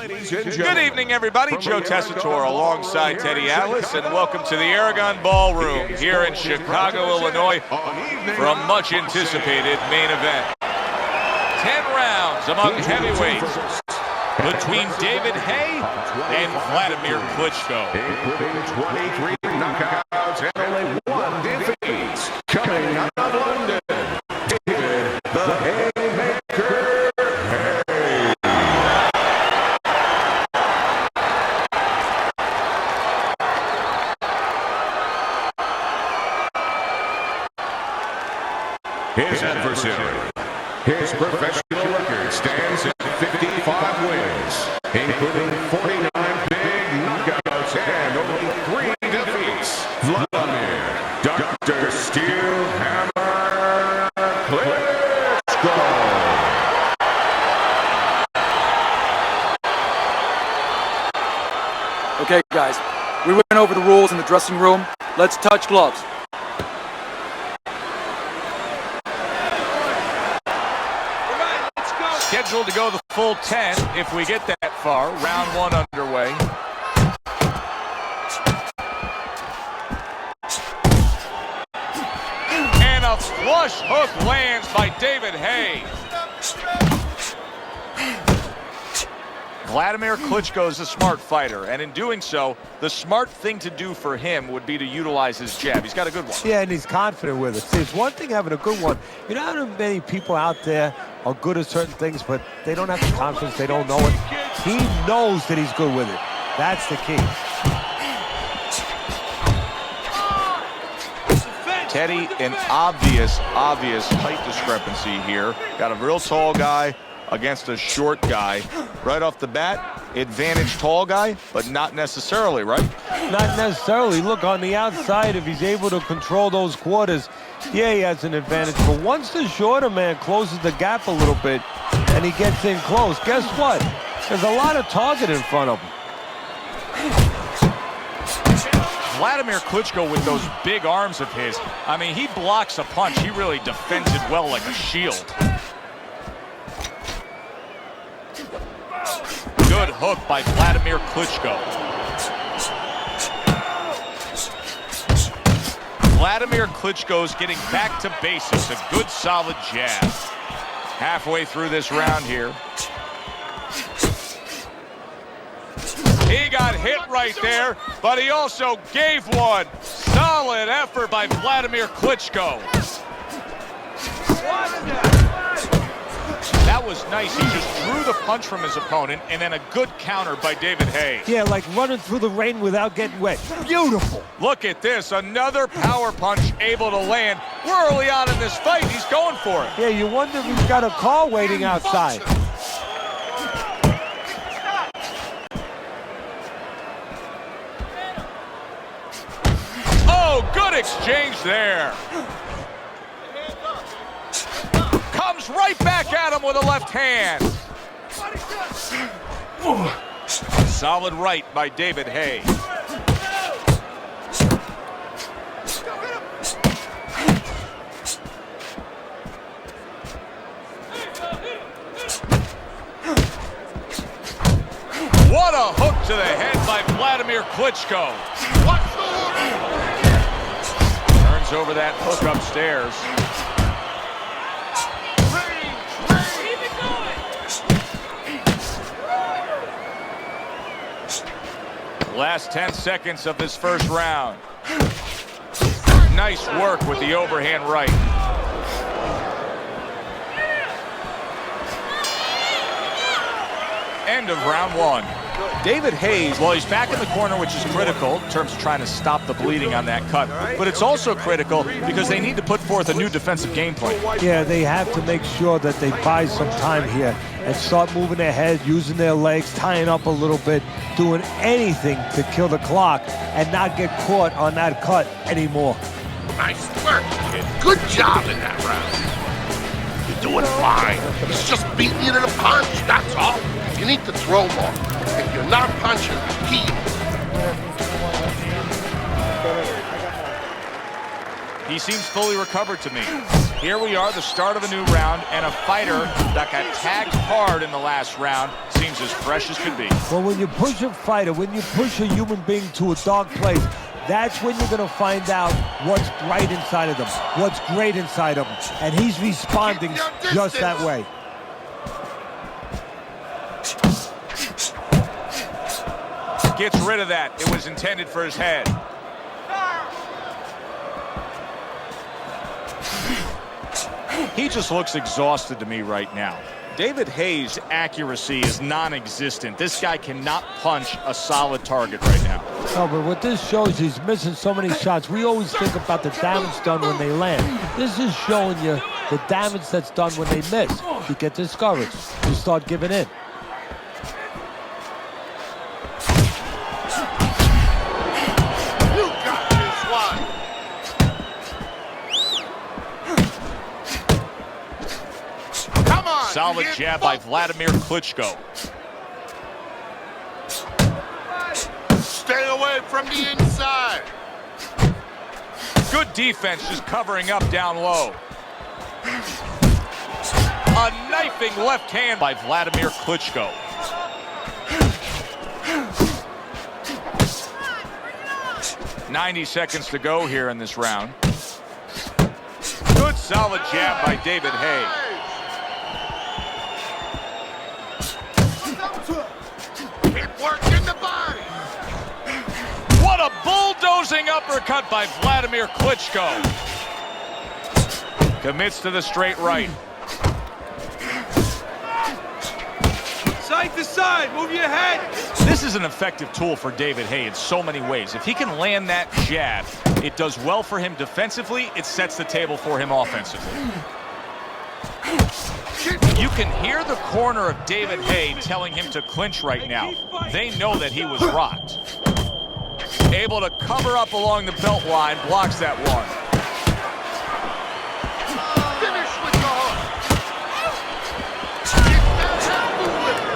Good evening, everybody. Joe Tessitore alongside Teddy Atlas, and welcome to the Aragon Ballroom here in Chicago, Illinois, for a much-anticipated main event. 10 rounds among heavyweights between David Haye and Wladimir Klitschko. Including 23 knockouts and only one defeat. Coming out of London, David the Haymaker Haye. His adversary. His professional record stands at 55 wins, including 49 big knockouts and only 3 defeats. Wladimir, Dr. Steel Hammer Klitschko. Okay, guys, we went over the rules in the dressing room. Let's touch gloves. Scheduled to go the full 10 if we get that far. Round 1 underway. And a flush hook lands by David Haye. Wladimir Klitschko is a smart fighter, and in doing so, the smart thing to do for him would be to utilize his jab. He's got a good one. Yeah, and he's confident with it. See, it's one thing having a good one. You know how many people out there are good at certain things, but they don't have the confidence, they don't know it. He knows that he's good with it. That's the key. Teddy, an obvious height discrepancy here. Got a real tall guy against a short guy. Right off the bat, advantage tall guy, but not necessarily, right? Not necessarily. Look, on the outside, if he's able to control those quarters, yeah, he has an advantage. But once the shorter man closes the gap a little bit and he gets in close, guess what? There's a lot of target in front of him. Wladimir Klitschko with those big arms of his, I mean, he blocks a punch. He really defends it well like a shield. Good hook by Wladimir Klitschko. Wladimir Klitschko's getting back to basics. A good solid jab. Halfway through this round here. He got hit right there, but he also gave one. Solid effort by Wladimir Klitschko. That was nice. He just drew the punch from his opponent, and then a good counter by David Haye. Yeah, like running through the rain without getting wet. Beautiful. Look at this. Another power punch able to land. We're early on in this fight. He's going for it. Yeah, you wonder if he's got a car waiting outside. Oh, good exchange there. Comes right back at him with a left hand. Solid right by David Haye. What a hook to the head by Wladimir Klitschko. Turns over that hook upstairs. Last 10 seconds of this first round. Nice work with the overhand right. End of round 1. David Haye, well, he's back in the corner, which is critical in terms of trying to stop the bleeding on that cut. But it's also critical because they need to put forth a new defensive game plan. Yeah, they have to make sure that they buy some time here and start moving their head, using their legs, tying up a little bit, doing anything to kill the clock and not get caught on that cut anymore. Nice work, kid. Good job in that round. You're doing fine. He's just beating you to the punch, that's all. You need to throw more. If you're not punching, he seems fully recovered to me. Here we are, the start of a new round, and a fighter that got tagged hard in the last round seems as fresh as could be. Well, when you push a fighter, when you push a human being to a dark place, that's when you're going to find out what's right inside of them, what's great inside of them. And he's responding just that way. Gets rid of that. It was intended for his head. He just looks exhausted to me right now. David Haye's accuracy is non-existent. This guy cannot punch a solid target right now. No, but what this shows, he's missing so many shots. We always think about the damage done when they land. This is showing you the damage that's done when they miss. You get discouraged. You start giving in. You got this one. Come on. Solid jab by Wladimir Klitschko. Stay away from the inside. Good defense, just covering up down low. A knifing left hand by Wladimir Klitschko. "90 seconds to go here in this round. Good solid jab by David Haye. Keep working the body. What a bulldozing uppercut by Wladimir Klitschko. Commits to the straight right. Side to side, move your head. This is an effective tool for David Haye in so many ways. If he can land that jab, it does well for him defensively. It sets the table for him offensively. You can hear the corner of David Haye telling him to clinch right now. They know that he was rocked. Able to cover up along the belt line, blocks that one. Finish with the hook. Get that happy with it.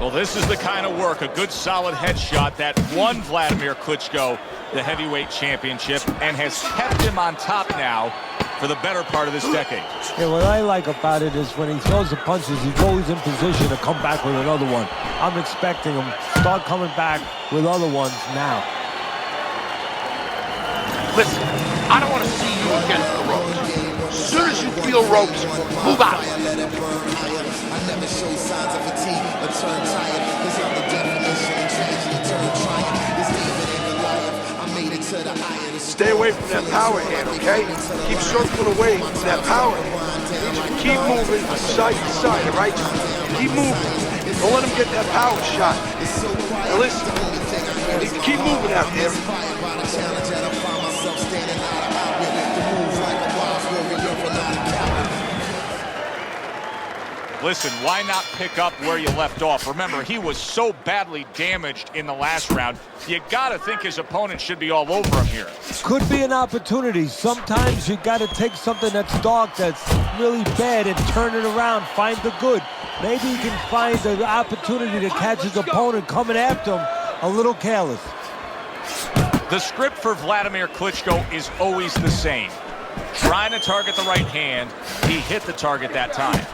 Well, this is the kind of work, a good solid headshot that won Wladimir Klitschko the heavyweight championship and has kept him on top now for the better part of this decade. Yeah, what I like about it is when he throws the punches, he's always in position to come back with another one. I'm expecting him to start coming back with other ones now. Listen, I don't want to see you against the ropes. As soon as you feel ropes, move out. I never show signs of fatigue or turn tired. Cause I'm the definition of tragedy, turn triumph. This David and Goliath, I made it to the iron. Stay away from that power hand, okay? Keep circling away from that power hand. Keep moving side to side, all right? Keep moving. Don't let him get that power shot. Now listen, you need to keep moving out there. Listen, why not pick up where you left off? Remember, he was so badly damaged in the last round. You gotta think his opponent should be all over him here. Could be an opportunity. Sometimes you got to take something that's dark, that's really bad, and turn it around, find the good. Maybe he can find the opportunity to catch his opponent coming after him a little careless. The script for Wladimir Klitschko is always the same. Trying to target the right hand. He hit the target that time.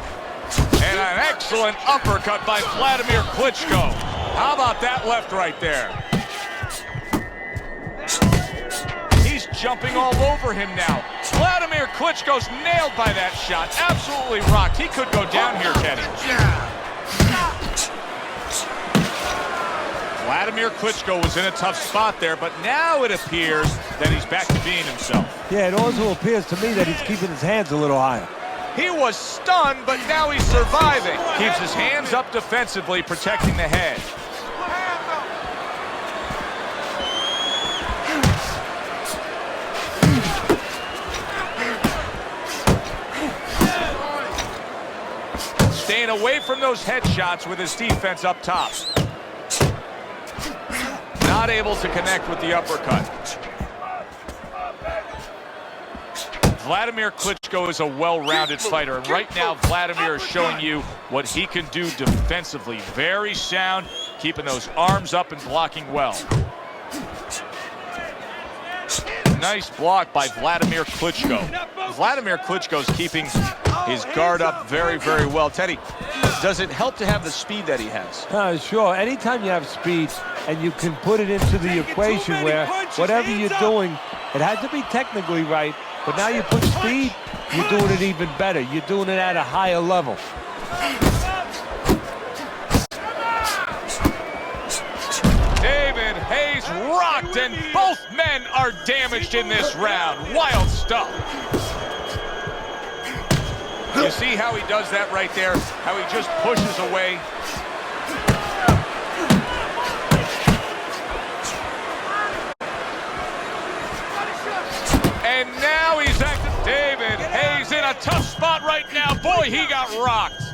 And an excellent uppercut by Wladimir Klitschko. How about that left right there? He's jumping all over him now. Wladimir Klitschko's nailed by that shot. Absolutely rocked. He could go down here, Teddy. Wladimir Klitschko was in a tough spot there, but now it appears that he's back to being himself. Yeah, it also appears to me that he's keeping his hands a little higher. He was stunned, but now he's surviving. Keeps his hands up defensively, protecting the head. Staying away from those headshots with his defense up top. Not able to connect with the uppercut. Wladimir Klitschko is a well-rounded fighter, and right now Wladimir is showing you what he can do defensively. Very sound, keeping those arms up and blocking well. Nice block by Wladimir Klitschko. Wladimir Klitschko is keeping his guard up very, very well. Teddy, does it help to have the speed that he has? Sure. Anytime you have speed and you can put it into the equation where whatever you're doing, it has to be technically right, but now you put speed, you're doing it even better. You're doing it at a higher level. David Haye's rocked, and both men are damaged in this round. Wild stuff. You see how he does that right there? How he just pushes away. And now he's acting. David Haye's in a tough spot right now. Boy, he got rocked.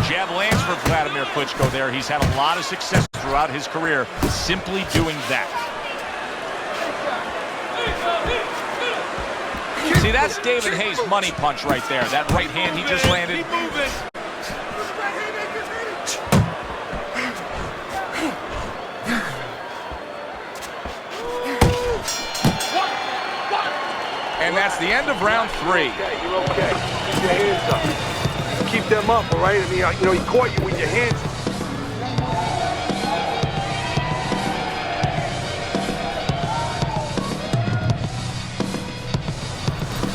Jab lands for Wladimir Klitschko there. He's had a lot of success throughout his career simply doing that. See, that's David Haye's money punch right there. That right hand he just landed. And that's the end of round 3. You're okay. Keep your hands up. Keep them up, all right? I mean, you know, he caught you with your hands.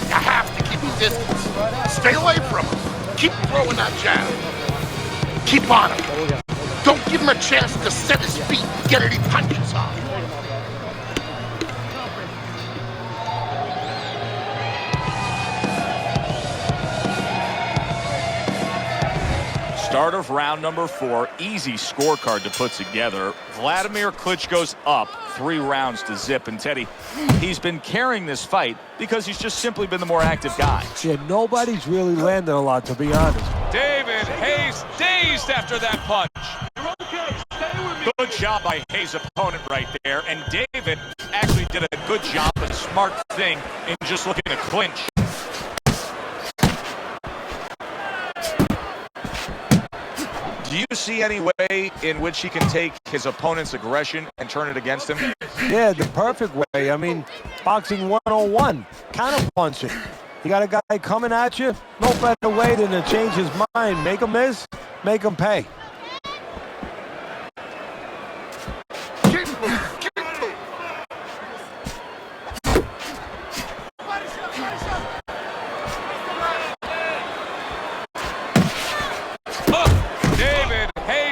You have to keep your distance. Stay away from him. Keep throwing that jab. Keep on him. Don't give him a chance to set his feet and get any punches off. Start of round number 4, easy scorecard to put together. Wladimir Klitschko's up 3 rounds to zip, and Teddy, he's been carrying this fight because he's just simply been the more active guy. Yeah, nobody's really landed a lot, to be honest. David Haye's dazed after that punch. Good job by Haye's opponent right there, and David actually did a good job, a smart thing in just looking to clinch. Do you see any way in which he can take his opponent's aggression and turn it against him? Yeah, the perfect way. I mean, boxing 101, counter punching. You got a guy coming at you, no better way than to change his mind. Make him miss, make him pay.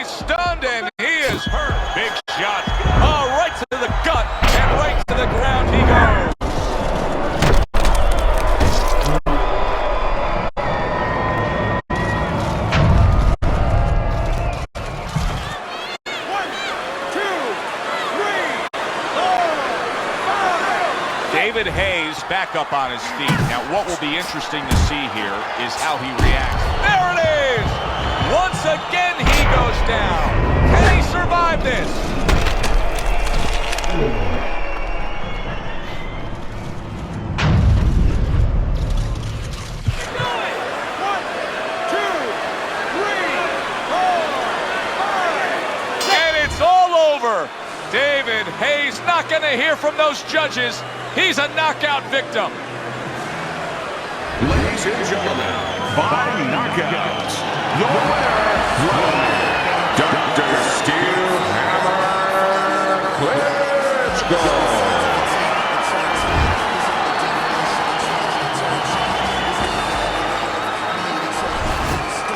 Stunned, and he is hurt. Big shot. Oh, right to the gut and right to the ground he goes. David Haye's back up on his feet. Now, what will be interesting to see here is how he reacts. There it is! Once again, he goes down. Can he survive this? And it's all over. David Haye's not going to hear from those judges. He's a knockout victim. Ladies and gentlemen, by knockout, the winner, Dr. Steel Hammer Klitschko.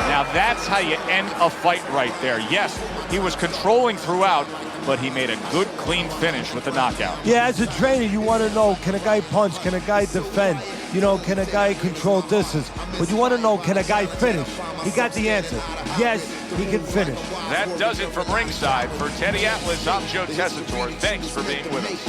Now that's how you end a fight right there. Yes, he was controlling throughout, but he made a good, clean finish with the knockout. Yeah, as a trainer, you want to know, can a guy punch? Can a guy defend? You know, can a guy control distance? But you want to know, can a guy finish? He got the answer. Yes, he can finish. That does it from ringside. For Teddy Atlas, I'm Joe Tessitore. Thanks for being with us.